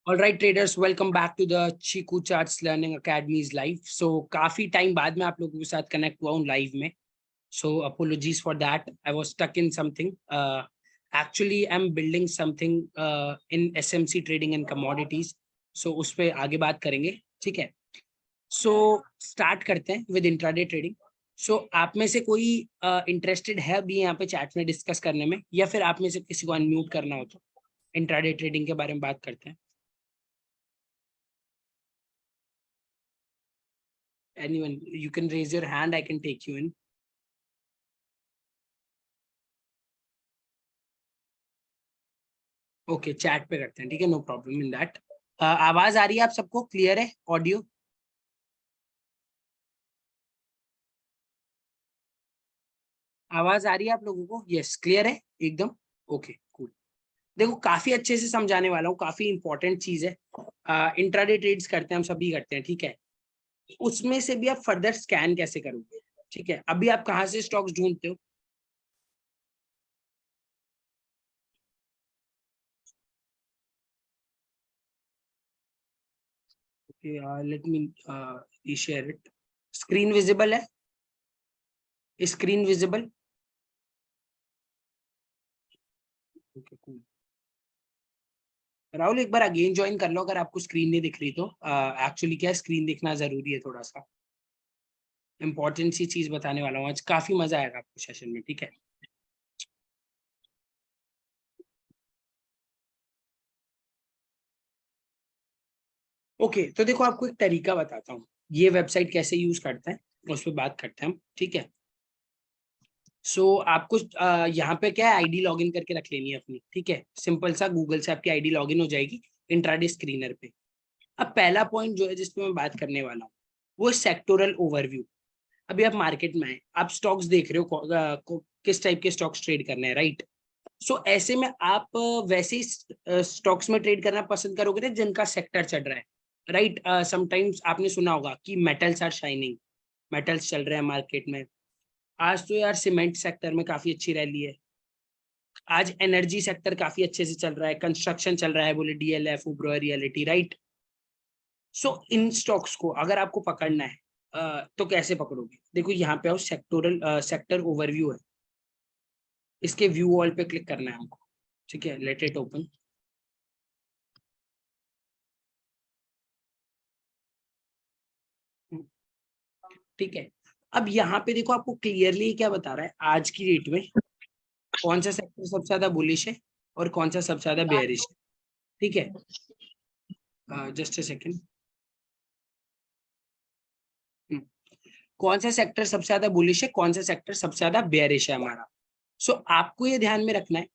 All right traders, welcome back to the Chiku Charts Learning Academy's live. So काफी time बाद में आप लोगों के साथ कनेक्ट हुआ हूँ लाइव में. So apologies for that. I was stuck in something. Actually, I'm building something in SMC trading and commodities. So उस पे आगे बात करेंगे, ठीक है? So start करते हैं with intraday trading. So आप में से कोई इंटरेस्टेड है अभी यहाँ पे चैट में डिस्कस करने में, या फिर आप में से किसी को अनम्यूट करना हो तो इंट्राडे ट्रेडिंग के बारे में बात करते हैं. Anyone, you can raise your hand, I can take you in. Okay, chat पे करते हैं, ठीक है, नो प्रॉब्लम इन दैट. आवाज आ रही है आप सबको, क्लियर है ऑडियो? आवाज आ रही है आप लोगों को? यस, क्लियर है एकदम. Okay cool. देखो काफी अच्छे से समझाने वाला हूँ, काफी इंपॉर्टेंट चीज है. इंट्राडे ट्रेड्स करते हैं हम सभी करते हैं, ठीक है. उसमें से भी आप फर्दर स्कैन कैसे करोगे, ठीक है. अभी आप कहाँ से स्टॉक्स ढूंढते हो? Let me share it. Screen visible है? Screen visible? Okay cool. Rahul एक बार अगेन ज्वाइन कर लो अगर आपको स्क्रीन नहीं दिख रही तो. एक्चुअली क्या है, स्क्रीन दिखना जरूरी है थोड़ा सा. इंपॉर्टेंट सी चीज बताने वाला हूँ आज, काफी मजा आएगा आपको सेशन में, ठीक है. ओके तो देखो आपको एक तरीका बताता हूँ, ये वेबसाइट कैसे यूज करते हैं उस पर बात करते हैं हम, ठीक है. सो आपको यहाँ पे क्या है, आईडी लॉगिन करके रख लेनी है अपनी, ठीक है. सिंपल सा गूगल से आपकी आईडी लॉगिन हो जाएगी इंट्राडे स्क्रीनर पे. अब पहला पॉइंट जो है जिसपे मैं बात करने वाला हूँ वो सेक्टोरल ओवरव्यू. अभी आप मार्केट में आए, आप स्टॉक्स देख रहे हो, किस टाइप के स्टॉक्स ट्रेड करने हैं, राइट. सो ऐसे में आप वैसे ही स्टॉक्स में ट्रेड करना पसंद करोगे ना जिनका सेक्टर चल रहा है, राइट. समटाइम्स आपने सुना होगा कि मेटल्स आर शाइनिंग, मेटल्स चल रहे हैं मार्केट में. आज तो यार सीमेंट सेक्टर में काफी अच्छी रैली है. आज एनर्जी सेक्टर काफी अच्छे से चल रहा है, कंस्ट्रक्शन चल रहा है, बोले डीएलएफ, उब्रो रियलिटी, राइट. सो इन स्टॉक्स को अगर आपको पकड़ना है तो कैसे पकड़ोगे? देखो यहाँ पे आओ, सेक्टोरल सेक्टर ओवरव्यू है, इसके व्यू ऑल पे क्लिक करना है हमको, ठीक है. Let it open. ठीक है. अब यहाँ पे देखो आपको क्लियरली क्या बता रहा है, आज की डेट में कौन सा सेक्टर सबसे ज्यादा बुलिश है और कौन सा सबसे ज्यादा बेयरिश है, ठीक है. Just a second. कौन सा सेक्टर सबसे ज्यादा बुलिश है, कौन सा सेक्टर सबसे ज्यादा बेयरिश है हमारा. सो आपको ये ध्यान में रखना है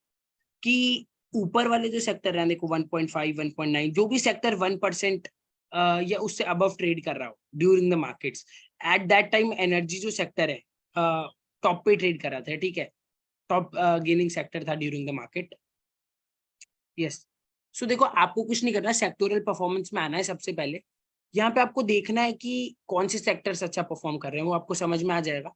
कि ऊपर वाले जो सेक्टर है, देखो 1.5 1.9, जो भी सेक्टर 1% या उससे अबव ट्रेड कर रहा हो during the markets, at that time energy जो सेक्टर है टॉप पे ट्रेड कर रहा था, ठीक है. टॉप गेनिंग सेक्टर था ड्यूरिंग द मार्केट. यस. सो देखो आपको कुछ नहीं करना, सेक्टोरल परफॉर्मेंस में आना है सबसे पहले. यहाँ पे आपको देखना है कि कौन से सेक्टर्स अच्छा परफॉर्म कर रहे हैं, वो आपको समझ में आ जाएगा.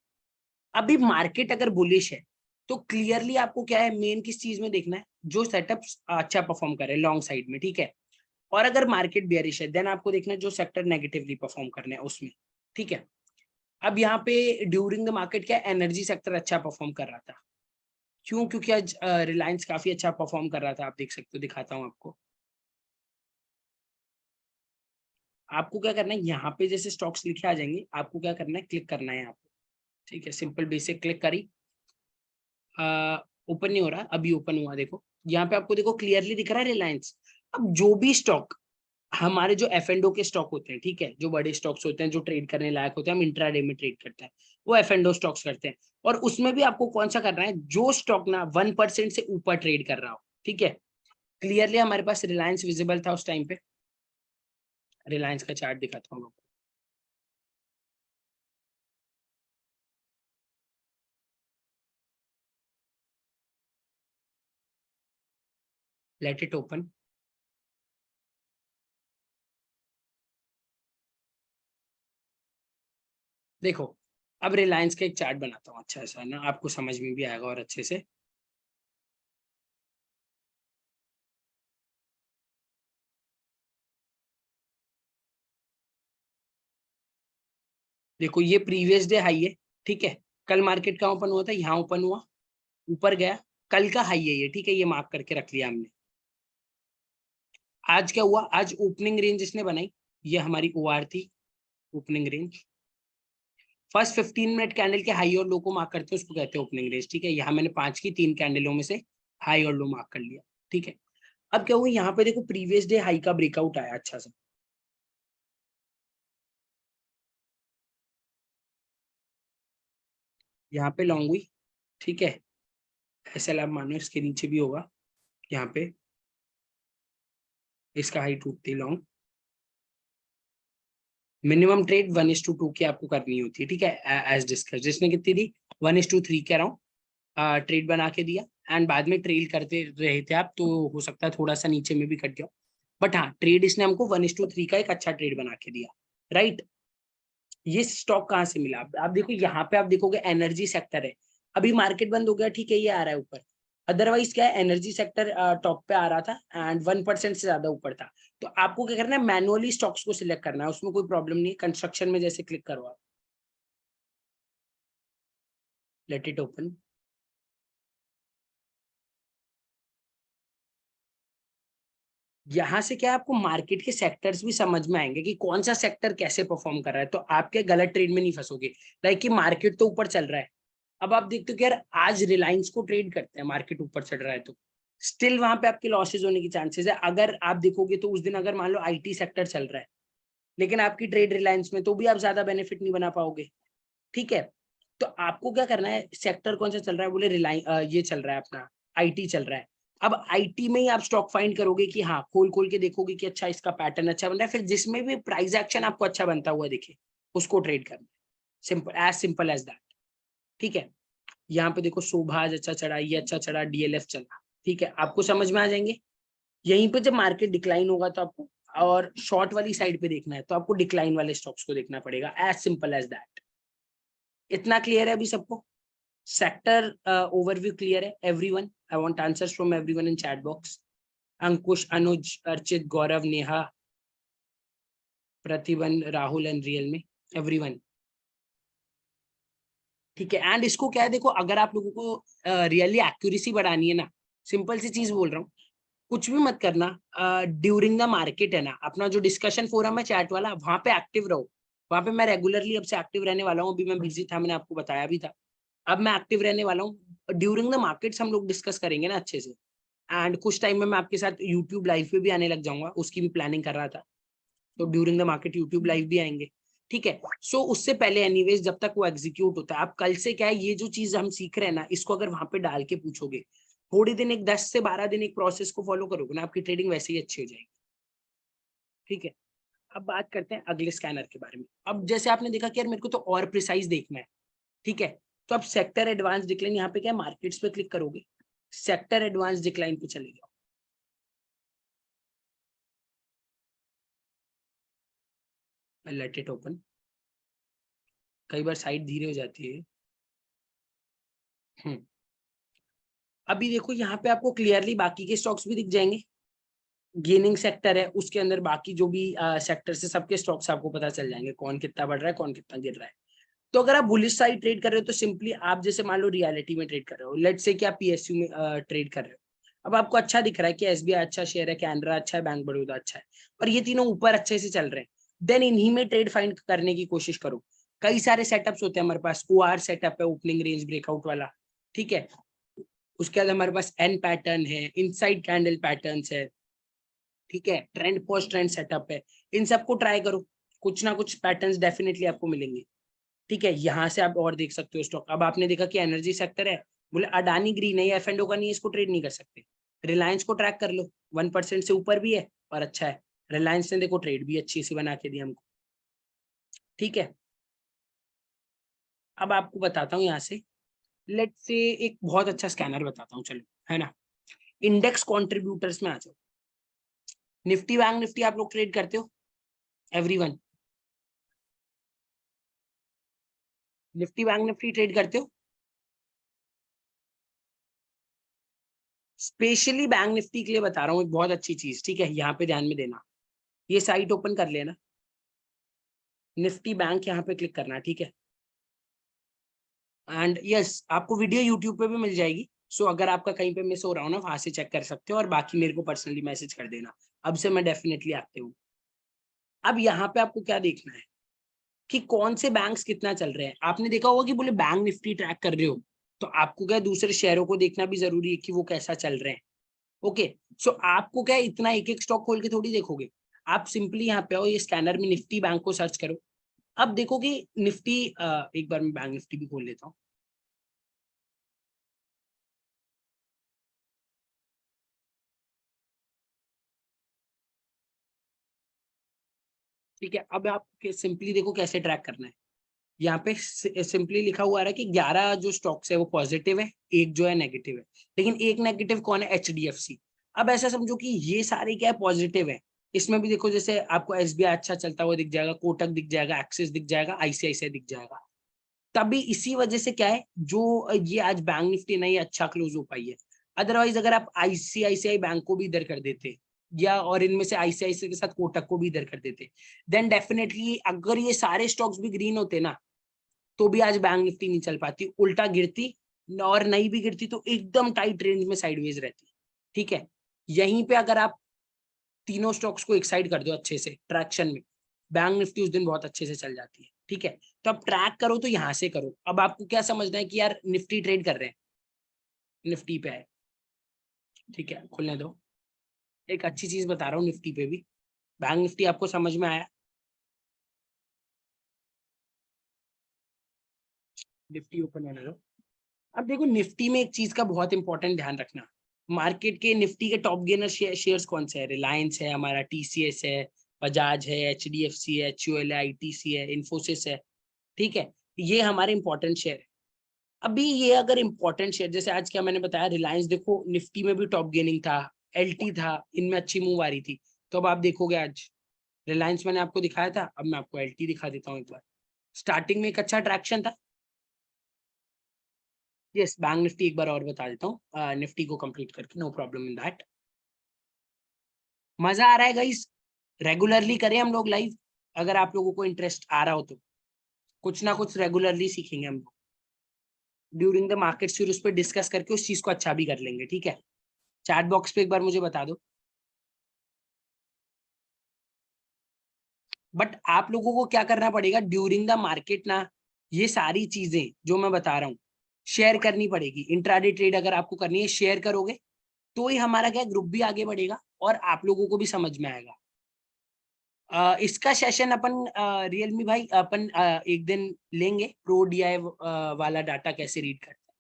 अभी मार्केट अगर बुलिश है तो क्लियरली आपको क्या है, मेन किस चीज में देखना है, जो सेटअप अच्छा परफॉर्म करे लॉन्ग साइड में, ठीक है. और अगर मार्केट बेयरिश है देन आपको देखना है जो सेक्टर नेगेटिवली परफॉर्म करने हैं उसमें, ठीक है. अब यहाँ पे ड्यूरिंग द मार्केट क्या एनर्जी सेक्टर अच्छा परफॉर्म कर रहा था. क्यों? क्योंकि आज रिलायंस काफी अच्छा परफॉर्म कर रहा था, आप देख सकते हो, दिखाता हूँ आपको. आपको क्या करना है, यहाँ पे जैसे स्टॉक्स लिखे आ जाएंगे, आपको क्या करना है, क्लिक करना है यहाँ पे, ठीक है. सिंपल बेसिक क्लिक करी. ओपन नहीं हो रहा, अभी ओपन हुआ, देखो यहाँ पे आपको देखो क्लियरली दिख रहा है रिलायंस. अब जो भी स्टॉक हमारे जो एफ एंड ओ के स्टॉक होते हैं, ठीक है, जो बड़े स्टॉक्स होते हैं जो ट्रेड करने लायक होते हैं, हम इंट्राडे में ट्रेड करते हैं, वो एफ एंड ओ स्टॉक्स करते हैं. और उसमें भी आपको कौन सा करना है, जो स्टॉक ना 1% से ऊपर ट्रेड कर रहा हो, ठीक है. क्लियरली हमारे पास रिलायंस विजिबल था उस टाइम पे. रिलायंस का चार्ट दिखाता हूँ. Let it open. देखो अब रिलायंस का एक चार्ट बनाता हूँ अच्छा सा ना, आपको समझ में भी आएगा और अच्छे से. देखो ये प्रीवियस डे हाई है, ठीक है, कल मार्केट कहाँ ओपन हुआ था, यहाँ ओपन हुआ, ऊपर गया, कल का हाई है ये, ठीक है, ये मार्क करके रख लिया हमने। आज क्या हुआ, आज ओपनिंग रेंज इसने बनाई, ये हमारी ओआर थी, opening range. First 15 minute candle के हाई और लो को मार्क करते हैं, उसको कहते हैं ओपनिंग रेंज, ठीक है। यहाँ मैंने 5 की 3 कैंडलों में से हाई और लो मार्क कर लिया, ठीक है। अब क्या हुआ, यहाँ पे देखो प्रीवियस डे हाई का ब्रेकआउट आया अच्छा सा, यहाँ पे लॉन्ग हुई, ठीक है, ऐसा आप मानो इसके नीचे भी होगा, यहाँ पे इसका हाई टूटती लॉन्ग। मिनिमम ट्रेड 1:2 की आपको करनी होती है, ठीक है, एज डिस्कस। जिसने कितनी दी, 1:3 कह रहा हूँ, ट्रेड बना के दिया, एंड बाद में ट्रेल करते रहे थे आप, तो हो सकता है थोड़ा सा नीचे में भी कट गया, बट हाँ ट्रेड इसने हमको 1:3 का एक अच्छा ट्रेड बना के दिया, राइट। ये स्टॉक कहाँ से मिला, आप देखो यहाँ पे, आप देखोगे एनर्जी सेक्टर है, अभी मार्केट बंद हो गया, ठीक है, ये आ रहा है ऊपर, अदरवाइज क्या है, एनर्जी सेक्टर टॉप पे आ रहा था एंड 1% से ज्यादा ऊपर था। तो आपको क्या करना है, मैनुअली स्टॉक्स को सिलेक्ट करना है, उसमें कोई प्रॉब्लम नहीं है, कंस्ट्रक्शन में जैसे क्लिक करो आप, लेट इट ओपन। यहाँ से क्या है, आपको मार्केट के सेक्टर्स भी समझ में आएंगे कि कौन सा सेक्टर कैसे परफॉर्म कर रहा है, तो आपके गलत ट्रेड में नहीं फंसोगे। लाइक कि मार्केट तो ऊपर चल रहा है, अब आप देखते हो कि यार आज रिलायंस को ट्रेड करते हैं, मार्केट ऊपर चढ़ रहा है, तो स्टिल वहां पे आपके लॉसेज होने की चांसेस है। अगर आप देखोगे तो उस दिन अगर मान लो आईटी सेक्टर चल रहा है, लेकिन आपकी ट्रेड रिलायंस में, तो भी आप ज्यादा बेनिफिट नहीं बना पाओगे, ठीक है। तो आपको क्या करना है, सेक्टर कौन सा चल रहा है, बोले रिलायंस, ये चल रहा है अपना, आईटी चल रहा है। अब आईटी में ही आप स्टॉक फाइंड करोगे कि हाँ, खोल खोल के देखोगे कि अच्छा इसका पैटर्न अच्छा बन रहा है, फिर जिसमें भी प्राइस एक्शन आपको अच्छा बनता हुआ दिखे, उसको ट्रेड करना है, सिंपल एज दैट, ठीक है। यहाँ पे देखो शोभाज अच्छा चढ़ा, ये अच्छा चढ़ा, डीएलएफ चला, ठीक है, आपको समझ में आ जाएंगे। यहीं पे जब मार्केट डिक्लाइन होगा तो आपको, और शॉर्ट वाली साइड पे देखना है तो आपको डिक्लाइन वाले स्टॉक्स को देखना पड़ेगा, एज सिंपल एज दैट। इतना क्लियर है अभी सबको, सेक्टर ओवरव्यू क्लियर है everyone? I want answers from everyone in chat box. Ankush, Anuj, Archit, Gaurav, Neha, Pratiban, Rahul and real में, एवरीवन, ठीक है। एंड इसको क्या है, देखो अगर आप लोगों को रियली एक्यूरेसी बढ़ानी है ना, सिंपल सी चीज बोल रहा हूँ, कुछ भी मत करना, ड्यूरिंग द मार्केट है ना, अपना जो डिस्कशन फोरम है चैट वाला, वहां पे एक्टिव रहो। वहां पे मैं रेगुलरली अब से एक्टिव रहने वाला हूँ, अभी मैं बिजी था, मैंने आपको बताया भी था, अब मैं एक्टिव रहने वाला हूँ। ड्यूरिंग द मार्केट्स हम लोग डिस्कस करेंगे ना अच्छे से, एंड कुछ टाइम में मैं आपके साथ यूट्यूब लाइव पे भी आने लग जाऊंगा, उसकी भी प्लानिंग कर रहा था, तो during the market YouTube live भी आएंगे, ठीक है। सो उससे पहले एनीवेज जब तक वो एग्जीक्यूट होता है, आप कल से क्या है, ये जो चीज हम सीख रहे हैं ना, इसको अगर वहां पे डाल के पूछोगे, थोड़ी दिन, एक 10 से 12 दिन एक प्रोसेस को फॉलो करोगे ना, आपकी ट्रेडिंग वैसे ही अच्छी हो जाएगी, ठीक है। अब बात करते हैं अगले स्कैनर के बारे में। अब जैसे आपने देखा कि यार मेरे को तो और प्रिसाइज देखना है, ठीक है, तो अब सेक्टर एडवांस डिक्लाइन, यहाँ पे क्या मार्केट्स पे क्लिक करोगे, सेक्टर एडवांस डिक्लाइन पे चले जाओ, लेट इट ओपन। कई बार साइट धीरे हो जाती है। हम्म अभी देखो यहाँ पे आपको क्लियरली बाकी के स्टॉक्स भी दिख जाएंगे, गेनिंग सेक्टर है, उसके अंदर बाकी जो भी सेक्टर से सबके स्टॉक्स आपको पता चल जाएंगे, कौन कितना बढ़ रहा है, कौन कितना गिर रहा है। तो अगर आप बुलिश साइड ट्रेड कर रहे हो, तो सिंपली आप जैसे मान लो रियलिटी में ट्रेड कर रहे हो, लेट से कि आप पीएसयू में ट्रेड कर रहे हो, अब आपको अच्छा दिख रहा है कि एसबीआई अच्छा शेयर है, कैनरा अच्छा है, बैंक बड़ौदा अच्छा है, और ये तीनों ऊपर अच्छे से चल रहे हैं, देन इन्हीं में ट्रेड फाइंड करने की कोशिश करो। कई सारे सेटअप्स होते हैं हमारे पास, ओआर सेटअप है, ओपनिंग रेंज ब्रेकआउट वाला, ठीक है। उसके बाद हमारे पास एन पैटर्न है, इनसाइड कैंडल पैटर्न्स है, ठीक है, ट्रेंड पोस्ट ट्रेंड सेटअप है, इन सबको ट्राई करो, कुछ ना कुछ पैटर्न्स डेफिनेटली आपको मिलेंगे, ठीक है। यहाँ से आप और देख सकते हो स्टॉक, अब आपने देखा कि एनर्जी सेक्टर है, बोले अडानी ग्रीन है, एफ एंड ओ का नहीं है, इसको ट्रेड नहीं कर सकते। रिलायंस को ट्रैक कर लो, 1% से ऊपर भी है और अच्छा है, रिलायंस ने देखो ट्रेड भी अच्छी सी बना के दी हमको, ठीक है। अब आपको बताता हूँ यहाँ से, लेट से एक बहुत अच्छा स्कैनर बताता हूँ, चलो, है ना, इंडेक्स कॉन्ट्रीब्यूटर्स में आ जाओ। निफ्टी बैंक निफ्टी आप लोग ट्रेड करते हो, everyone? Nifty bank Nifty trade करते हो? स्पेशली बैंक निफ्टी के लिए बता रहा हूँ, एक बहुत अच्छी चीज, ठीक है, यहाँ पे ध्यान में देना, ये साइट ओपन कर लेना, निफ्टी बैंक यहाँ पे क्लिक करना है, ठीक है। एंड यस, आपको वीडियो यूट्यूब पे भी मिल जाएगी। सो अगर आपका कहीं पे मिस हो रहा हो ना, वहां से चेक कर सकते हो, और बाकी मेरे को पर्सनली मैसेज कर देना। अब से मैं डेफिनेटली एक्टिव हूँ। अब यहाँ पे आपको क्या देखना है कि कौन से बैंक्स कितना चल रहे हैं। आपने देखा होगा कि बोले बैंक निफ्टी ट्रैक कर रहे हो, तो आपको क्या दूसरे शेयरों को देखना भी जरूरी है कि वो कैसा चल रहे हैं। ओके, सो आपको क्या इतना एक एक स्टॉक खोल के थोड़ी देखोगे। आप सिंपली यहाँ पे आओ, ये स्कैनर में निफ्टी बैंक को सर्च करो। अब देखो कि निफ्टी, एक बार मैं बैंक निफ्टी भी खोल लेता हूँ। ठीक है, अब आप सिंपली देखो कैसे ट्रैक करना है। यहाँ पे सिंपली लिखा हुआ है कि 11 जो स्टॉक्स है वो पॉजिटिव है, एक जो है नेगेटिव है। लेकिन एक नेगेटिव कौन है? एचडीएफसी। अब ऐसा समझो कि ये सारे क्या है, पॉजिटिव है। इसमें भी देखो, जैसे आपको एसबीआई अच्छा चलता हुआ दिख जाएगा, कोटक दिख जाएगा, एक्सिस दिख जाएगा, आईसीआईसीआई दिख जाएगा। तभी इसी वजह से क्या है, जो ये आज बैंक निफ्टी नहीं अच्छा क्लोज हो पाई है। अदरवाइज अगर आप आईसीआईसीआई बैंक को भी इधर कर देते, या और इनमें से आईसीआईसीआई के साथ कोटक को भी इधर कर देते, देन डेफिनेटली अगर ये सारे स्टॉक्स भी ग्रीन होते ना, तो भी आज बैंक निफ्टी नहीं चल पाती, उल्टा गिरती। और नहीं भी गिरती तो एकदम टाइट रेंज में साइडवेज रहती। ठीक है, यहीं पे अगर आप तीनों स्टॉक्स को एक साइड कर दो अच्छे से ट्रैक्शन में, बैंक निफ्टी उस दिन बहुत अच्छे से चल जाती है। ठीक है, तो अब ट्रैक करो तो यहाँ से करो। अब आपको क्या समझना है कि यार निफ्टी ट्रेड कर रहे हैं, निफ्टी पे है। ठीक है, खुलने दो। एक अच्छी चीज बता रहा हूँ निफ्टी पे भी। बैंक निफ्टी आपको समझ में आया? निफ्टी ओपन होने दो। अब देखो, निफ्टी में एक चीज का बहुत इंपॉर्टेंट ध्यान रखना। मार्केट के निफ्टी के टॉप गेनर शेयर्स कौन से है? रिलायंस है हमारा, टीसीएस है, बजाज है, एचडीएफसी है, एचयूएल है, आईटीसी है, इन्फोसिस है। ठीक है, ये हमारे इंपॉर्टेंट शेयर है। अभी ये अगर इंपॉर्टेंट शेयर, जैसे आज क्या मैंने बताया, रिलायंस देखो निफ्टी में भी टॉप गेनिंग था, एलटी था, इनमें अच्छी मूव आ रही थी। तो अब आप देखोगे आज रिलायंस मैंने आपको दिखाया था, अब मैं आपको एलटी दिखा देता हूँ एक बार। स्टार्टिंग में एक अच्छा ट्रैक्शन था। यस, बैंक निफ्टी एक बार और बता देता हूँ, निफ्टी को कंप्लीट करके, नो प्रॉब्लम इन दैट। मजा आ रहा है गाइस? रेगुलरली करें हम लोग लाइव, अगर आप लोगों को इंटरेस्ट आ रहा हो तो। कुछ ना कुछ रेगुलरली सीखेंगे हम लोग ड्यूरिंग द मार्केट, फिर उस पर डिस्कस करके उस चीज को अच्छा भी कर लेंगे। ठीक है, चैट बॉक्स पे एक बार मुझे बता दो। बट आप लोगों को क्या करना पड़ेगा ड्यूरिंग द मार्केट ना, ये सारी चीजें जो मैं बता रहा हूँ शेयर करनी पड़ेगी। इंट्राडे ट्रेड अगर आपको करनी है, शेयर करोगे तो ही हमारा क्या ग्रुप भी आगे बढ़ेगा और आप लोगों को भी समझ में आएगा। इसका सेशन अपन रियलमी भाई अपन एक दिन लेंगे, प्रो डीआई वाला डाटा कैसे रीड करते हैं,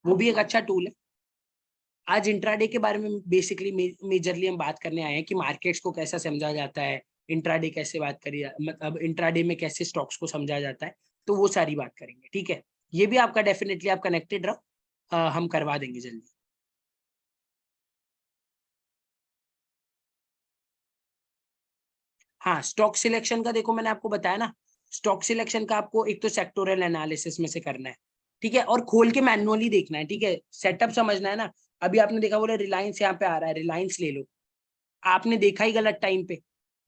वो भी एक अच्छा टूल है। आज इंट्राडे के बारे में बेसिकली मेजरली हम बात करने आए हैं कि मार्केट्स को कैसा समझा जाता है, इंट्राडे कैसे बात करिए, मतलब इंट्राडे में कैसे स्टॉक्स को समझा जाता है। तो वो सारी बात करेंगे। ठीक है, ये भी आपका डेफिनेटली आप कनेक्टेड रहो, हम करवा देंगे जल्दी। हाँ, स्टॉक सिलेक्शन का देखो मैंने आपको बताया ना, स्टॉक सिलेक्शन का आपको एक तो सेक्टोरल एनालिसिस में से करना है। ठीक है, और खोल के मैनुअली देखना है। ठीक है, सेटअप समझना है ना। अभी आपने देखा बोले रिलायंस यहाँ पे आ रहा है, रिलायंस ले लो। आपने देखा ही गलत टाइम पे,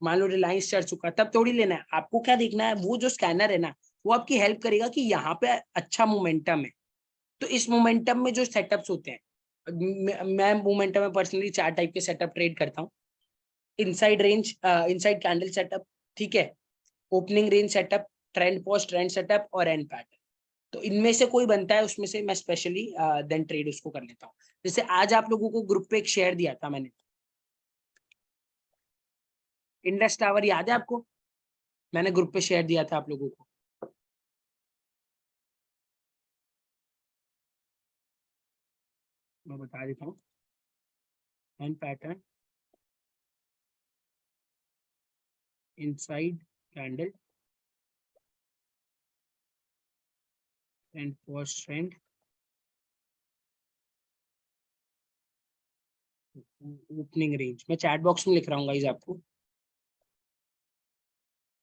मान लो रिलायंस चढ़ चुका, तब थोड़ी लेना है। आपको क्या देखना है, वो जो स्कैनर है ना, वो आपकी हेल्प करेगा कि यहाँ पे अच्छा मोमेंटम है। तो इस मोमेंटम में जो सेटअप्स होते हैं, मैं मोमेंटम में पर्सनली 4 टाइप के सेटअप ट्रेड करता हूँ। Inside range, inside candle setup, ठीक है, opening range setup, trend pause trend setup और एंड पैटर्न। तो इनमें से कोई बनता है, उसमें से मैं स्पेशली देन ट्रेड उसको कर लेता हूँ। जैसे आज आप लोगों को ग्रुप पे एक शेयर दिया था मैंने, इंडस टावर, याद है आपको? मैंने ग्रुप पे शेयर दिया था आप लोगों को। मैं बता देता हूँ, and pattern, inside candle, and pause trend, opening range. मैं चैट बॉक्स में लिख रहा हूँ गाइस आपको।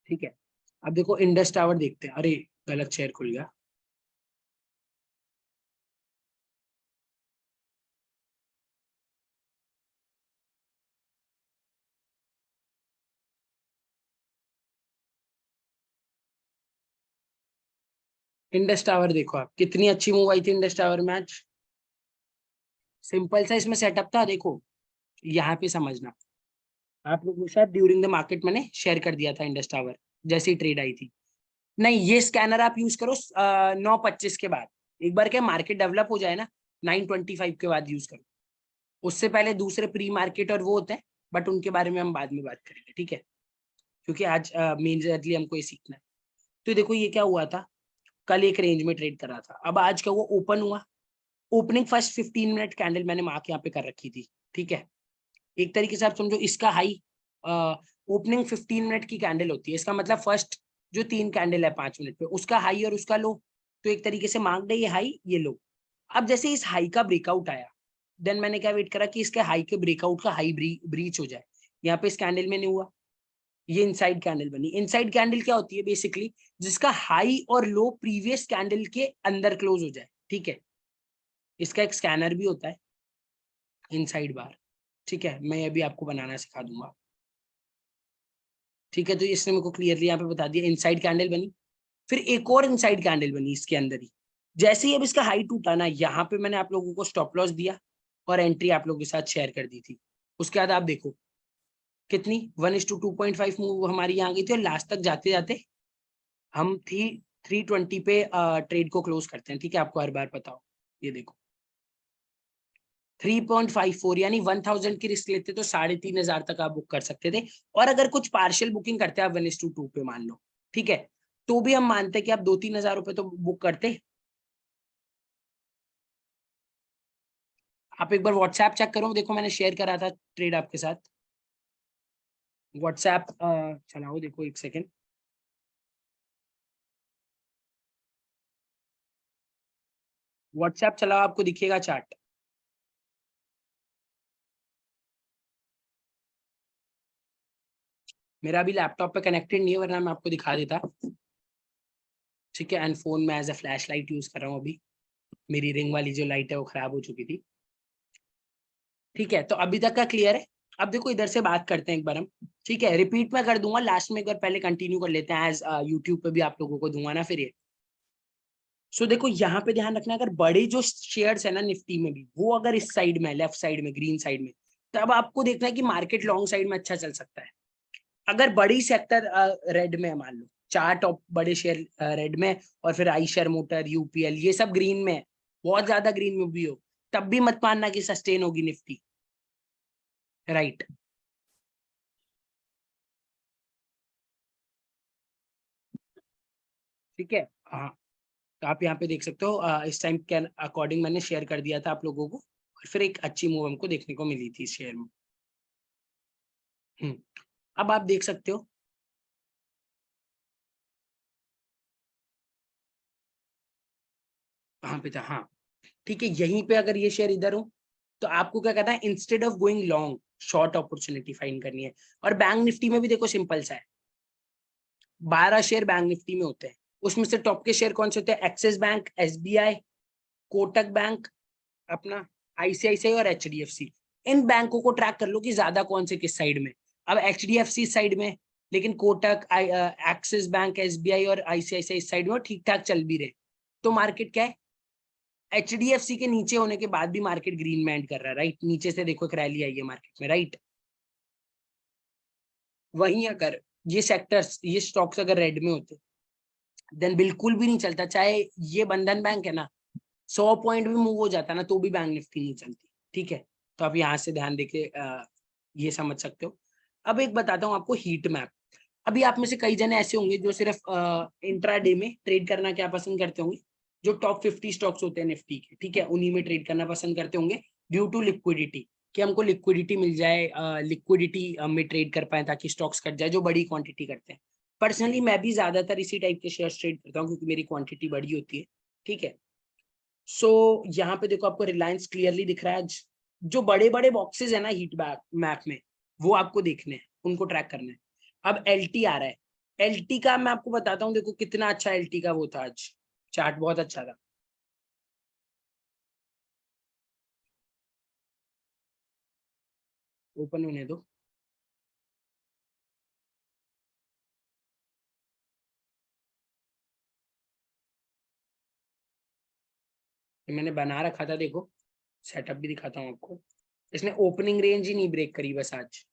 ठीक है, अब देखो इंडस टावर देखते हैं। अरे, गलत शेयर खुल गया। इंडस टावर देखो आप, कितनी अच्छी मूव आई थी इंडस टावर में आज। सिंपल सा इसमें सेटअप था, देखो यहाँ पे समझना। आप लोगों के साथ ड्यूरिंग द मार्केट मैंने शेयर कर दिया था इंडस टावर, जैसी ट्रेड आई थी। नहीं, ये स्कैनर आप यूज करो 9:25 के बाद। एक बार क्या मार्केट डेवलप हो जाए ना, 9:25 के बाद यूज करो। उससे पहले दूसरे प्री मार्केट और वो होते हैं, बट उनके बारे में हम बाद में बात करेंगे, ठीक है। क्योंकि आज मेनली हमको ये सीखना है। तो देखो ये क्या हुआ था, कल एक रेंज में ट्रेड कर रहा था, अब आज का वो ओपन हुआ। ओपनिंग फर्स्ट 15 मिनट कैंडल मैंने मार्क यहाँ पे कर रखी थी, ठीक है। एक तरीके से आप समझो इसका हाई, ओपनिंग 15 मिनट की कैंडल होती है, इसका मतलब फर्स्ट जो 3 कैंडल है 5 मिनट पे, उसका हाई और उसका लो। तो एक तरीके से मार्क्ड है ये हाई ये लो। अब जैसे इस हाई का ब्रेकआउट आया, देन मैंने क्या वेट करा कि इसके हाई के ब्रेकआउट का हाई ब्रीच हो जाए। यहाँ पे इस कैंडल में नहीं हुआ, ये इनसाइड कैंडल बनी। इनसाइड कैंडल क्या होती है बेसिकली, जिसका हाई और लो प्रीवियस कैंडल के अंदर क्लोज हो जाए, ठीक है। इसका एक स्कैनर भी होता है, इनसाइड बार, ठीक है। मैं ये भी आपको बनाना सिखा दूंगा, ठीक है। तो इसने मेरे को क्लियरली यहाँ पे बता दिया, इनसाइड कैंडल बनी, फिर एक और इनसाइड कैंडल बनी इसके अंदर ही। जैसे ही अब इसका हाई टूटा ना, यहाँ पे मैंने आप लोगों को स्टॉप लॉस दिया और एंट्री आप लोगों के साथ शेयर कर दी थी। उसके बाद आप देखो कितनी 1:2.5 मूव हमारी यहाँ गई थी, और लास्ट तक जाते जाते हम थी 320 पे ट्रेड को क्लोज करते हैं, ठीक है। आपको हर बार पता हो, ये देखो 3.54, यानी 1000 की रिस्क लेते तो 3500 तक आप बुक कर सकते थे। और अगर कुछ पार्शियल बुकिंग करते हैं आप 1:2 पे मान लो, ठीक है, तो भी हम मानते हैं कि आप 2-3 हजार रुपए तो बुक करते। आप एक बार व्हाट्सएप चेक करो, देखो मैंने शेयर करा था ट्रेड आपके साथ। व्हाट्सएप चलाओ, देखो एक सेकेंड। व्हाट्सएप चलाओ, आपको दिखेगा चार्ट। मेरा अभी लैपटॉप पे कनेक्टेड नहीं है, वरना मैं आपको दिखा देता, ठीक है। एंड फोन में as a flash light use कर रहा हूँ अभी, मेरी रिंग वाली जो लाइट है वो खराब हो चुकी थी, ठीक है। तो अभी तक का क्लियर है। अब देखो इधर से बात करते हैं एक बार हम, ठीक है। रिपीट में कर दूंगा लास्ट में, एक बार पहले कंटिन्यू कर लेते हैं, एज यूट्यूब पे भी आप लोगों को दूंगा ना फिर ये। सो देखो यहाँ पे ध्यान रखना, अगर बड़े जो शेयर्स है ना निफ्टी में भी, वो अगर इस साइड में, लेफ्ट साइड में, ग्रीन साइड में, तब आपको देखना है कि मार्केट लॉन्ग साइड में अच्छा चल सकता है। अगर बड़ी सेक्टर रेड में है, मान लो 4 टॉप बड़े शेयर रेड में, और फिर आई शेयर मोटर, यूपीएल, ये सब ग्रीन में है, बहुत ज्यादा ग्रीन में भी हो, तब भी मत मानना कि सस्टेन होगी निफ्टी, राइट। ठीक है, हाँ। तो आप यहाँ पे देख सकते हो, इस टाइम के अकॉर्डिंग मैंने शेयर कर दिया था आप लोगों को, और फिर एक अच्छी मूव हमको देखने को मिली थी इस शेयर में। हम्म। अब आप देख सकते हो, कहाँ पे था, हाँ, ठीक है। यहीं पे अगर ये शेयर इधर हो, तो आपको क्या कहना है, instead of going long, short opportunity find करनी है। और बैंक निफ्टी में भी देखो सिंपल सा है, 12 शेयर बैंक निफ्टी में होते हैं। उसमें से टॉप के शेयर कौन से होते हैं, axis bank, SBI, Kotak bank, अपना आईसीआईसीआई और एचडीएफसी। इन बैंकों को ट्रैक कर लो कि ज्यादा कौन से किस साइड में। अब एचडीएफसी साइड में, लेकिन कोटक, एक्सिस बैंक, एसबीआई और आईसीआईसीआई इस साइड में ठीक ठाक चल भी रहे, तो मार्केट क्या है, एचडीएफसी के नीचे होने के बाद भी मार्केट ग्रीन में एंड कर रहा है, राइट। नीचे से देखो एक रैली आई है मार्केट में, राइट। वहीं अगर ये सेक्टर्स, ये स्टॉक्स अगर रेड में होते, देन बिल्कुल भी नहीं चलता। चाहे ये बंधन बैंक है ना, 100 पॉइंट भी मूव हो जाता ना, तो भी बैंक निफ्टी नहीं चलती, ठीक है। तो आप यहाँ से ध्यान देके ये समझ सकते हो। अब एक बताता हूँ आपको हीट मैप। अभी आप में से कई जने ऐसे होंगे जो सिर्फ इंट्राडे में ट्रेड करना क्या पसंद करते होंगे, जो टॉप 50 स्टॉक्स होते हैं निफ्टी के, ठीक है, उन्हीं में ट्रेड करना पसंद करते होंगे, ड्यू टू लिक्विडिटी, कि हमको लिक्विडिटी मिल जाए, लिक्विडिटी में ट्रेड कर पाए, ताकि स्टॉक्स कट जाए जो बड़ी क्वांटिटी करते हैं। पर्सनली मैं भी ज्यादातर इसी टाइप के शेयर ट्रेड करता हूँ, क्योंकि मेरी क्वांटिटी बड़ी होती है, ठीक है। सो यहाँ पे देखो आपको रिलायंस क्लियरली दिख रहा है। जो बड़े बड़े बॉक्सेस है ना हीट मैप में, वो आपको देखने हैं, उनको ट्रैक करना है। अब एलटी आ रहा है, एलटी का मैं आपको बताता हूँ, देखो कितना अच्छा एलटी का वो था आज, चार्ट बहुत अच्छा था। ओपन होने दो। मैंने बना रखा था, देखो सेटअप भी दिखाता हूँ आपको। इसने ओपनिंग रेंज ही नहीं ब्रेक करी बस आज।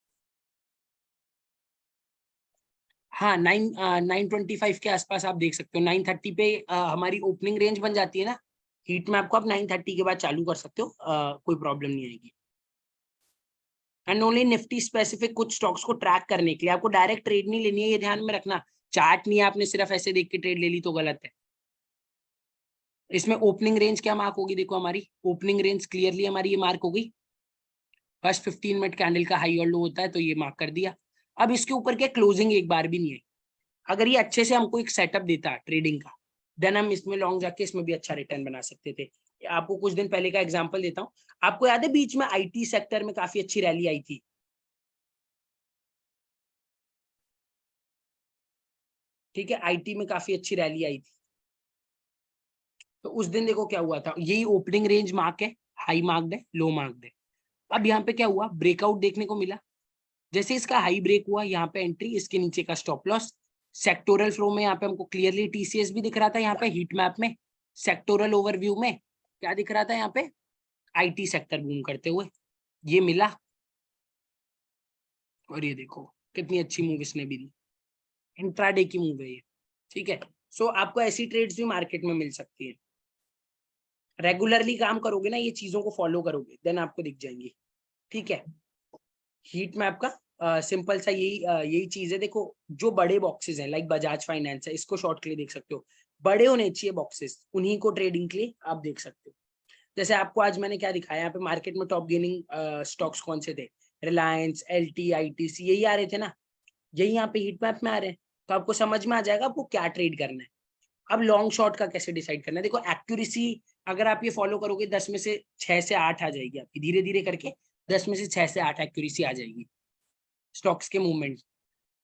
हाँ 925 के आसपास आप देख सकते हो। 930 पे हमारी ओपनिंग रेंज बन जाती है ना हीट में, आपको आप 930 के बाद चालू कर सकते हो, कोई प्रॉब्लम नहीं आएगी। एंड ओनली निफ्टी स्पेसिफिक कुछ स्टॉक्स को ट्रैक करने के लिए, आपको डायरेक्ट ट्रेड नहीं लेनी है, ये ध्यान में रखना। चार्ट नहीं है, आपने सिर्फ ऐसे देख के ट्रेड ले ली तो गलत है। इसमें ओपनिंग रेंज क्या मार्क होगी, देखो हमारी ओपनिंग रेंज क्लियरली हमारी ये मार्क हो गई। फर्स्ट 15 मिनट कैंडल का हाई और लो होता है तो ये मार्क कर दिया। अब इसके ऊपर क्या क्लोजिंग एक बार भी नहीं है। अगर ये अच्छे से हमको एक सेटअप देता ट्रेडिंग का, देन हम इसमें लॉन्ग जाके इसमें भी अच्छा रिटर्न बना सकते थे। आपको कुछ दिन पहले का एग्जांपल देता हूँ। आपको याद है बीच में आईटी सेक्टर में काफी अच्छी रैली आई थी, ठीक है, आईटी में काफी अच्छी रैली आई थी। तो उस दिन देखो क्या हुआ था, यही ओपनिंग रेंज मार्क है, हाई मार्क है, लो मार्क है। अब यहाँ पे क्या हुआ, ब्रेकआउट देखने को मिला। जैसे इसका हाई ब्रेक हुआ, यहाँ पे एंट्री, इसके नीचे का स्टॉप लॉस। सेक्टोरल फ्लो में यहाँ पे हमको क्लियरली टीसीएस भी दिख रहा था, यहाँ पे हीट मैप में सेक्टोरल ओवरव्यू में क्या दिख रहा था, यहाँ पे आईटी सेक्टर बूम करते हुए ये मिला। और ये देखो कितनी अच्छी मूव इसने भी दी, इंट्राडे की मूव है ये, ठीक है। सो आपको ऐसी ट्रेड्स भी मार्केट में मिल सकती है। रेगुलरली काम करोगे ना, ये चीजों को फॉलो करोगे, देन आपको दिख जाएंगी, ठीक है। हीट मैप का सिंपल सा यही चीज है। देखो जो बड़े बॉक्सेस हैं लाइक बजाज फाइनेंस है, इसको शॉर्ट के लिए देख सकते हो, बड़े होने चाहिए बॉक्सेस, उन्हीं को ट्रेडिंग के लिए आप देख सकते हो। जैसे आपको आज मैंने क्या दिखाया, यहाँ पे मार्केट में टॉप गेनिंग स्टॉक्स कौन से थे, रिलायंस, एलटी, आईटीसी, यही आ रहे थे ना, यही यहाँ पे हीट मैप में आ रहे हैं। तो आपको समझ में आ जाएगा आपको क्या ट्रेड करना है। अब लॉन्ग शॉर्ट का कैसे डिसाइड करना है, देखो एक्यूरेसी अगर आप ये फॉलो करोगे 10 में से 6 से 8 आ जाएगी आपकी, धीरे धीरे करके 10 में से 6 से 8 एक्यूरेसी आ जाएगी स्टॉक्स के मूवमेंट।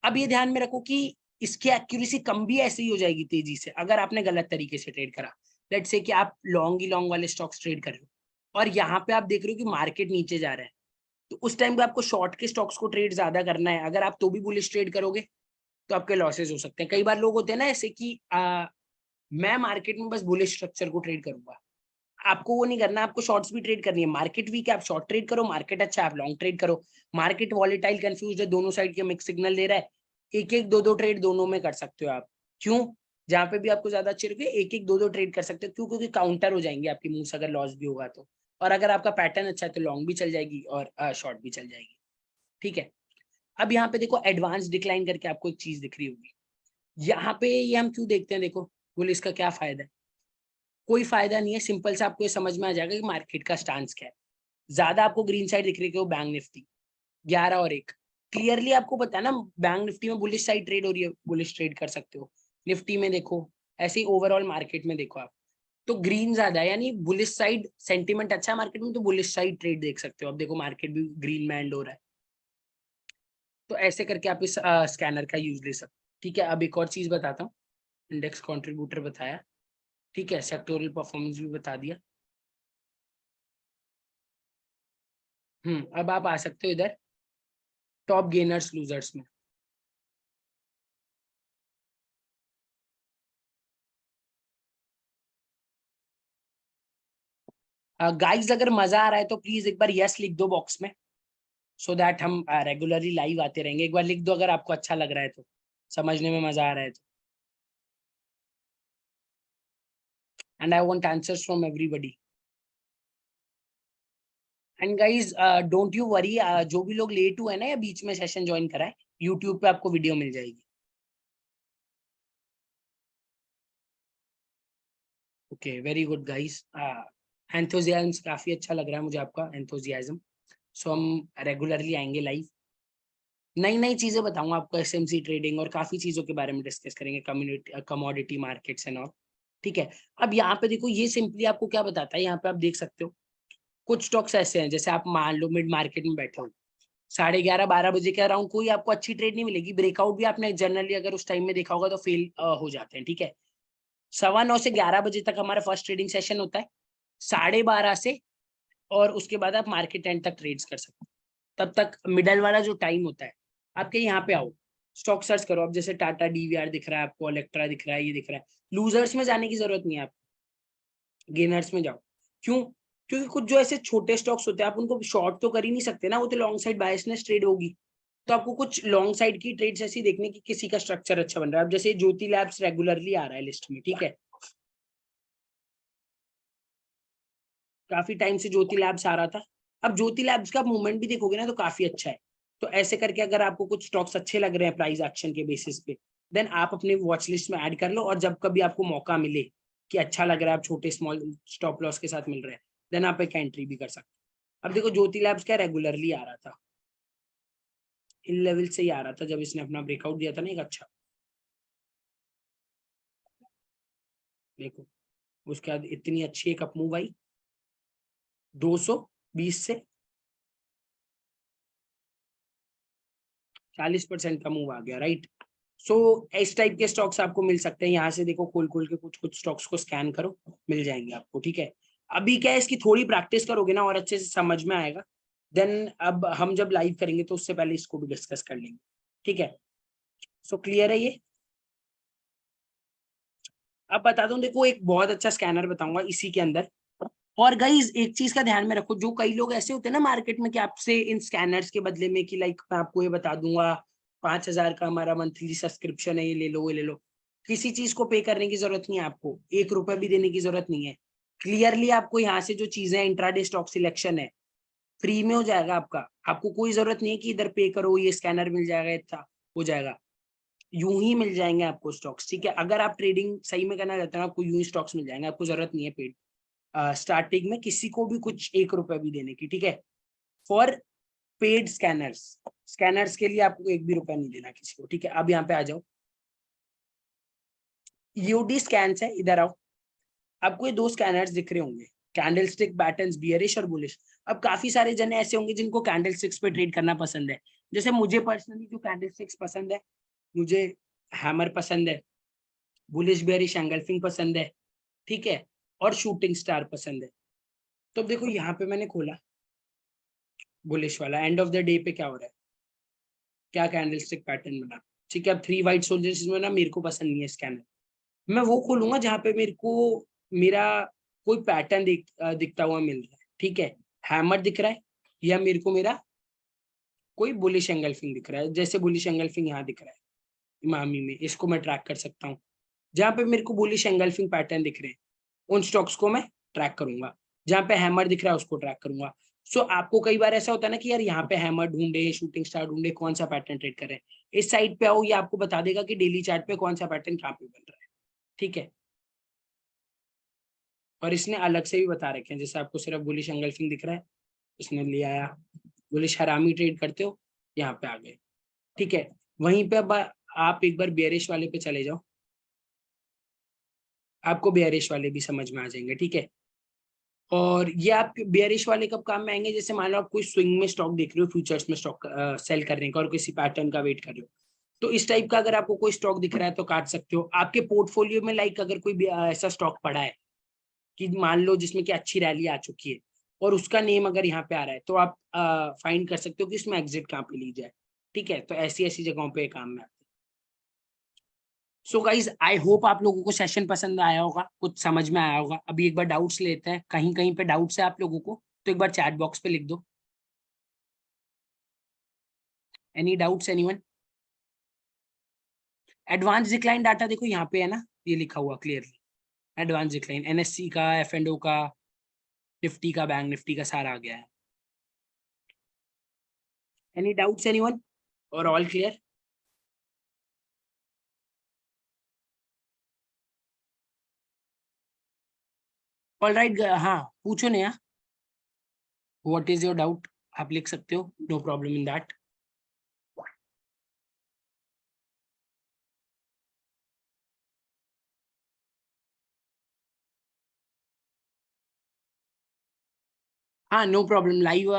अब ये ध्यान में रखो कि इसकी एक्यूरेसी कम भी ऐसे ही हो जाएगी तेजी से अगर आपने गलत तरीके से ट्रेड करा। लेट से कि आप लॉन्ग ही लॉन्ग वाले स्टॉक्स ट्रेड कर रहे हो और यहाँ पे आप देख रहे हो कि मार्केट नीचे जा रहा है, तो उस टाइम पे आपको शॉर्ट के स्टॉक्स को ट्रेड ज्यादा करना है। अगर आप तो भी बुलिश ट्रेड करोगे तो आपके लॉसेस हो सकते हैं। कई बार लोग होते हैं ना ऐसे कि मैं मार्केट में बस बुलिश स्ट्रक्चर को ट्रेड करूंगा, आपको वो नहीं करना, आपको शॉर्ट्स भी ट्रेड करनी है। मार्केट वीक है आप शॉर्ट ट्रेड करो, मार्केट अच्छा है आप लॉन्ग ट्रेड करो। मार्केट वॉलेटाइल कंफ्यूज है, दोनों साइड के मिक्स सिग्नल दे रहा है, एक एक दो दो ट्रेड दोनों में कर सकते हो आप। क्यों, जहां पे भी आपको ज्यादा अच्छे लगे एक एक दो दो ट्रेड कर सकते हो, क्यों, क्योंकि काउंटर हो जाएंगे आपकी मूव्स अगर लॉस भी होगा तो। और अगर आपका पैटर्न अच्छा है तो लॉन्ग भी चल जाएगी और शॉर्ट भी चल जाएगी, ठीक है। अब यहाँ पे देखो एडवांस डिक्लाइन करके आपको एक चीज दिख रही होगी, यहाँ पे ये हम क्यों देखते हैं, देखो बोले इसका क्या फायदा है। कोई फायदा नहीं है, सिंपल से आपको ये समझ में आ जाएगा कि मार्केट का स्टांस क्या है। ज्यादा आपको ग्रीन साइड दिख रही है, बैंक निफ्टी 11 और 1, क्लियरली आपको पता है ना बैंक निफ्टी में बुलिश साइड ट्रेड हो रही है, बुलिश ट्रेड कर सकते हो। निफ्टी में देखो, ऐसे ही ओवरऑल मार्केट में देखो आप, तो ग्रीन ज्यादा है, यानी बुलिश साइड सेंटीमेंट अच्छा है मार्केट में, तो बुलिश साइड ट्रेड देख सकते हो। अब देखो मार्केट भी ग्रीन में एंड हो रहा है, तो ऐसे करके आप इस स्कैनर का यूज ले सकते हो, ठीक है। अब एक और चीज बताता हूँ, इंडेक्स कंट्रीब्यूटर बताया, ठीक है, सेक्टोरल परफॉर्मेंस भी बता दिया। अब आप आ सकते हो इधर टॉप गेनर्स लूजर्स में। गाइस अगर मजा आ रहा है तो प्लीज एक बार यस लिख दो बॉक्स में, सो दैट हम रेगुलरली लाइव आते रहेंगे। एक बार लिख दो अगर आपको अच्छा लग रहा है तो, समझने में मजा आ रहा है तो। And I want answers from everybody. And guys don't you worry, जो भी लोग लेट हुए ना या बीच में सेशन ज्वाइन करा है, यूट्यूब पे आपको वीडियो मिल जाएगी। Okay very good guys, enthusiasm काफी अच्छा लग रहा है मुझे आपका एंथुजियाज्म। सो हम रेगुलरली आएंगे लाइव, नई नई चीजें बताऊंगा आपको, एसएमसी ट्रेडिंग और काफी चीजों के बारे में डिस्कस करेंगे, community commodity markets and all, ठीक है। अब यहाँ पे देखो ये सिंपली आपको क्या बताता है, यहाँ पे आप देख सकते हो कुछ स्टॉक्स ऐसे हैं, जैसे आप मान लो मिड मार्केट में बैठे हो, 11:30-12 बजे के अराउंड कोई आपको अच्छी ट्रेड नहीं मिलेगी। ब्रेकआउट भी आपने जनरली अगर उस टाइम में देखा होगा तो फेल हो जाते हैं, ठीक है। 9:15 से 11 बजे तक हमारा फर्स्ट ट्रेडिंग सेशन होता है, 12:30 से, और उसके बाद आप मार्केट एंड तक ट्रेड्स कर सकते हो। तब तक मिडल वाला जो टाइम होता है, आपके यहाँ पे आओ, स्टॉक सर्च करो। अब जैसे टाटा डीवीआर दिख रहा है आपको, इलेक्ट्रा दिख रहा है, ये दिख रहा है, लूजर्स में जाने की जरूरत नहीं है आपको, गेनर्स में जाओ। क्यों? क्योंकि कुछ जो ऐसे छोटे स्टॉक्स होते हैं आप उनको शॉर्ट तो कर ही नहीं सकते ना, वो तो लॉन्ग साइड बायसनेस ट्रेड होगी। तो आपको कुछ लॉन्ग साइड की ट्रेड्स ऐसी देखने की किसी का स्ट्रक्चर अच्छा बन रहा है। अब जैसे ज्योति लैब्स रेगुलरली आ रहा है लिस्ट में, ठीक है, काफी टाइम से ज्योति लैब्स आ रहा था। अब ज्योति लैब्स का मूवमेंट भी देखोगे ना तो काफी अच्छा है। तो ऐसे करके अगर आपको कुछ स्टॉक्स अच्छे लग रहे हैं प्राइस एक्शन के बेसिस पे, देन आप अपने वॉच लिस्ट में ऐड कर लो, और जब कभी आपको मौका मिले कि अच्छा लग रहा है, आप छोटे स्मॉल स्टॉप लॉस के साथ मिल रहे हैं, देन आप एक एंट्री भी कर सकते हो। अब देखो ज्योति लैब्स क्या रेगुलरली आ रहा था, इन लेवल से ही आ रहा था जब इसने अपना ब्रेकआउट दिया था ना एक अच्छा, देखो उसके बाद इतनी अच्छी एक अप मूव आई 220 से 40% का मूव आ गया, राइट। सो इस टाइप के स्टॉक्स आपको मिल सकते हैं यहाँ से, देखो खोल खोल के कुछ कुछ स्टॉक्स को स्कैन करो, मिल जाएंगे आपको, ठीक है। अभी क्या है, इसकी थोड़ी प्रैक्टिस करोगे ना और अच्छे से समझ में आएगा, देन अब हम जब लाइव करेंगे तो उससे पहले इसको भी डिस्कस कर लेंगे, ठीक है। सो क्लियर है ये। अब बता दूं, देखो एक बहुत अच्छा स्कैनर बताऊंगा इसी के अंदर। और गाइज एक चीज का ध्यान में रखो, जो कई लोग ऐसे होते हैं ना मार्केट में कि आपसे इन स्कैनर्स के बदले में कि लाइक मैं आपको ये बता दूंगा 5,000 का हमारा मंथली सब्सक्रिप्शन है, ये ले लो ये ले लो। किसी चीज को पे करने की जरूरत नहीं है, आपको 1 रुपए भी देने की जरूरत नहीं है। क्लियरली आपको यहाँ से जो चीजें इंट्राडे स्टॉक सिलेक्शन है फ्री में हो जाएगा आपका। आपको कोई जरूरत नहीं है कि इधर पे करो, ये स्कैनर मिल जाएगा, इतना हो जाएगा। यूं ही मिल जाएंगे आपको स्टॉक्स, ठीक है। अगर आप ट्रेडिंग सही में करना चाहते हैं आपको यूं ही स्टॉक्स मिल जाएंगे, आपको जरूरत नहीं है पेड स्टार्टिंग में किसी को भी कुछ 1 रुपए भी देने की, ठीक है। फॉर पेड स्कैनर्स, स्कैनर्स के लिए आपको 1 भी रुपया नहीं देना किसी को, ठीक है। अब यहाँ पे आ जाओ, यूडी स्कैन है, इधर आओ। आपको ये 2 स्कैनर्स दिख रहे होंगे, कैंडल स्टिक पैटर्न्स, बियरिश और बुलिश। अब काफी सारे जन ऐसे होंगे जिनको कैंडल स्टिक्स पे ट्रेड करना पसंद है। जैसे मुझे पर्सनली जो कैंडल स्टिक्स पसंद है, मुझे हैमर पसंद है, बुलिश बेयरिश एंगल्फिंग पसंद है, ठीक है, और शूटिंग स्टार पसंद है। तो देखो यहाँ पे मैंने खोला बुलिश वाला, एंड ऑफ द डे पे क्या हो रहा है, क्या कैंडलस्टिक पैटर्न बना, ठीक है। अब 3 वाइट सोल्जर्स में ना मेरे को पसंद नहीं है स्कैनर, मैं वो खोलूंगा जहां पे मेरे को मेरा कोई पैटर्न दिखता हुआ मिल रहा है, ठीक है। हैमर दिख रहा है या मेरे को मेरा कोई बुलिश एंगल्फिंग दिख रहा है, जैसे बुलिश एंगल्फिंग यहाँ दिख रहा है इमामी में, इसको मैं ट्रैक कर सकता हूँ। जहां पे मेरे को बुलिश एंगल्फिंग पैटर्न दिख रहे हैं उन स्टॉक्स को मैं ट्रैक करूंगा, जहां पे हैमर दिख रहा है उसको ट्रैक करूंगा। सो आपको कई बार ऐसा होता है ना कि यार यहाँ पे हैमर ढूंढे, शूटिंग स्टार ढूंढे, कौन सा पैटर्न ट्रेड कर रहे हैं, इस साइड पे आओ, ये आपको बता देगा कि डेली चार्ट पे कौन सा पैटर्न कहाँ पे बन रहा है, ठीक है। और इसने अलग से भी बता रखे हैं, जैसे आपको सिर्फ बुलिश एंगल्फिंग दिख रहा है, इसने ले आया, बुलिश हरामी ट्रेड करते हो, यहाँ पे आ गए, ठीक है। वहीं पे अब आप एक बार बेयरिश वाले पे चले जाओ, आपको बेयरिश वाले भी समझ में आ जाएंगे, ठीक है। और ये आप बेयरिश वाले कब काम में आएंगे, जैसे मान लो आप कोई स्विंग में स्टॉक देख रहे हो, फ्यूचर्स में स्टॉक सेल करने का और किसी पैटर्न का वेट कर रहे हो, तो इस टाइप का अगर आपको कोई स्टॉक दिख रहा है तो काट सकते हो। आपके पोर्टफोलियो में लाइक अगर कोई भी ऐसा स्टॉक पड़ा है कि मान लो जिसमें कि अच्छी रैली आ चुकी है और उसका नेम अगर यहाँ पे आ रहा है, तो आप फाइंड कर सकते हो कि इसमें एग्जिट कहाँ पे ली जाए, ठीक है। तो ऐसी ऐसी जगहों पे काम में आते हैं। सो गाइज आई होप आप लोगों को सेशन पसंद आया होगा, कुछ समझ में आया होगा। अभी एक बार डाउट्स लेते हैं, कहीं कहीं पे डाउट्स है आप लोगों को तो एक बार चैट बॉक्स पे लिख दो, any doubts anyone. Advance decline data देखो यहाँ पे है ना, ये लिखा हुआ क्लियरली, एडवांस डिक्लाइन एनएससी का, एफ&ओ का, निफ्टी का, बैंक निफ्टी का सारा आ गया है। एनी डाउट्स एनीवन और ऑल क्लियर। ऑल राइट, हाँ पूछो नया, व्हाट इज योर डाउट, आप लिख सकते हो, नो प्रॉब्लम इन दैट। हाँ नो प्रॉब्लम, लाइव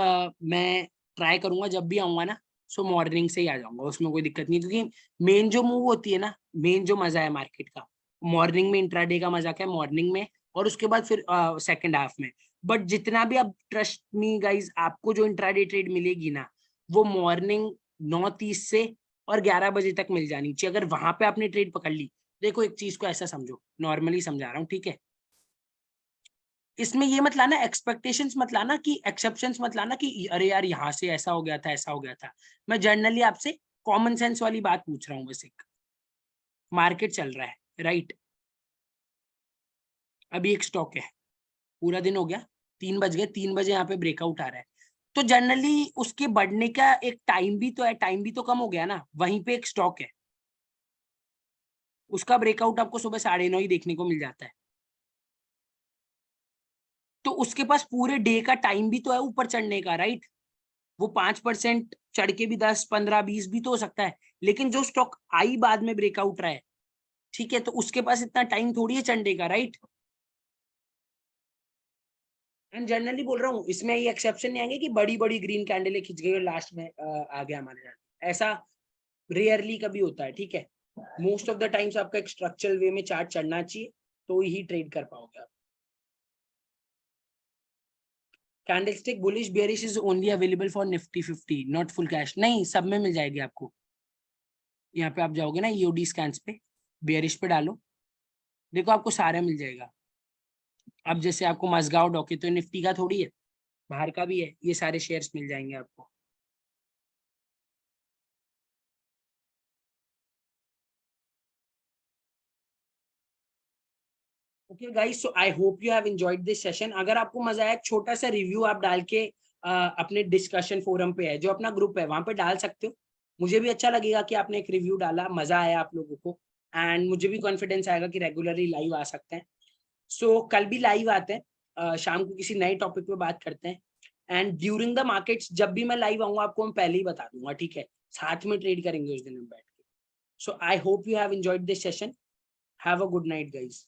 मैं ट्राई करूंगा जब भी आऊंगा ना, सो मॉर्निंग से ही आ जाऊंगा, उसमें कोई दिक्कत नहीं, क्योंकि मेन जो मूव होती है ना, मेन जो मजा है मार्केट का, मॉर्निंग में, इंट्राडे का मजा क्या है मॉर्निंग में, और उसके बाद फिर सेकंड हाफ में। बट जितना भी आप ट्रस्ट मी गाइज, आपको जो इंट्राडे ट्रेड मिलेगी ना, वो मॉर्निंग 9:30 से और 11 बजे तक मिल जानी चाहिए। अगर वहां पे आपने ट्रेड पकड़ ली, देखो एक चीज को ऐसा समझो, नॉर्मली समझा रहा हूँ, ठीक है। इसमें ये मत लाना एक्सपेक्टेशंस मत लाना कि एक्सेप्शंस मत लाना कि अरे यार यहाँ से ऐसा हो गया था ऐसा हो गया था। मैं जनरली आपसे कॉमन सेंस वाली बात पूछ रहा हूँ। बस एक मार्केट चल रहा है राइट, अभी एक स्टॉक है, पूरा दिन हो गया, 3 बज गए, 3 बजे यहाँ पे ब्रेकआउट आ रहा है, तो जनरली उसके बढ़ने का एक टाइम भी तो है, टाइम भी तो कम हो गया ना। वहीं पे एक स्टॉक है, उसका ब्रेकआउट आपको सुबह 9:30 ही देखने को मिल जाता है, तो उसके पास पूरे डे का टाइम भी तो है ऊपर चढ़ने का राइट। वो 5% चढ़ के भी 10, 15, 20 भी तो हो सकता है, लेकिन जो स्टॉक आई बाद में ब्रेकआउट रहा है, ठीक है, तो उसके पास इतना टाइम थोड़ी है चढ़ने का राइट। एंड जनरली बोल रहा हूँ, इसमें ये एक्सेप्शन नहीं आएंगे कि बड़ी बड़ी ग्रीन कैंडल खिंच गई और लास्ट में आ गया हमारे यहाँ, ऐसा रेयरली कभी होता है, ठीक है। मोस्ट ऑफ द टाइम्स आपका एक स्ट्रक्चरल वे में चार्ट चढ़ना चाहिए तो ही ट्रेड कर पाओगे आप। Candlestick bullish bearish is only available for Nifty 50 not full cash, नहीं सब में मिल जाएगी आपको। यहाँ पे आप जाओगे ना ईओडी स्कैन्स पे, बेयरिश पे डालो, देखो आपको सारा मिल जाएगा। अब जैसे आपको मजगांव डॉके तो निफ्टी का थोड़ी है, बाहर का भी है, ये सारे शेयर्स मिल जाएंगे आपको। Okay guys, so I hope you have enjoyed this session. अगर आपको मजा आया, एक छोटा सा रिव्यू आप डाल के अपने डिस्कशन फोरम पे है जो अपना ग्रुप है वहां पे डाल सकते हो। मुझे भी अच्छा लगेगा कि आपने एक रिव्यू डाला, मजा आया आप लोगों को, एंड मुझे भी कॉन्फिडेंस आएगा कि रेगुलरली लाइव आ सकते हैं। सो कल भी लाइव आते हैं, शाम को किसी नए टॉपिक पे बात करते हैं। एंड ड्यूरिंग द मार्केट्स जब भी मैं लाइव आऊंगा आपको मैं पहले ही बता दूंगा, ठीक है, साथ में ट्रेड करेंगे उस दिन हम बैठ के। So I hope you have enjoyed this session. Have a good night guys.